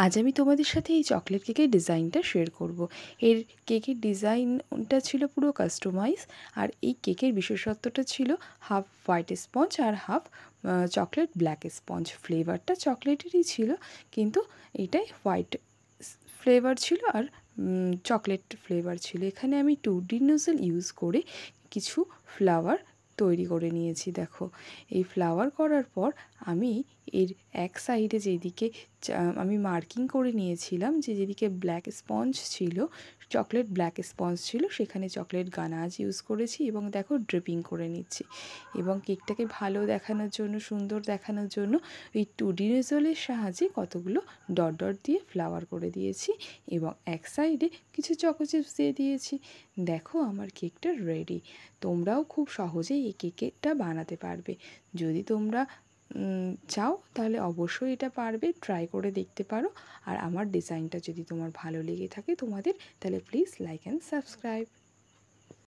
আজ আমি তোমাদের সাথে এই চকলেট কেকের ডিজাইনটা শেয়ার করব। এর কেকের ডিজাইনটা ছিল পুরো কাস্টমাইজ, আর এই কেকের বিশেষত্বটা ছিল হাফ হোয়াইট স্পঞ্জ আর হাফ চকলেট ব্ল্যাক স্পঞ্জ। ফ্লেভারটা চকলেটেরই ছিল, কিন্তু এটাই হোয়াইট ফ্লেভার ছিল আর চকলেট ফ্লেভার ছিল। এখানে আমি 2D নোজেল ইউজ করে কিছু ফ্লাওয়ার তৈরি করে নিয়েছি। দেখো, এই ফ্লাওয়ার করার পর আমি এর এক সাইডে যেদিকে আমি মার্কিং করে নিয়েছিলাম, যেদিকে ব্ল্যাক স্পঞ্জ ছিল, চকলেট ব্ল্যাক স্পঞ্জ ছিল, সেখানে চকলেট গানাজ ইউজ করেছি এবং দেখো ড্রিপিং করে নিচ্ছি। এবং কেকটাকে ভালো দেখানোর জন্য, সুন্দর দেখানোর জন্য এই 2D নোজলের সাহায্যে কতগুলো ডট ডট দিয়ে ফ্লাওয়ার করে দিয়েছি এবং এক সাইডে কিছু চকো চিপস দিয়ে দিয়েছি। দেখো, আমার কেকটা রেডি। তোমরাও খুব সহজেই এই কেকটা বানাতে পারবে। যদি তোমরা চাও তাহলে অবশ্যই এটা পারবে, ট্রাই করে দেখতে পারো। আর আমার ডিজাইনটা যদি তোমার ভালো লেগে থাকে তোমাদের, তাহলে প্লিজ লাইক অ্যান্ড সাবস্ক্রাইব।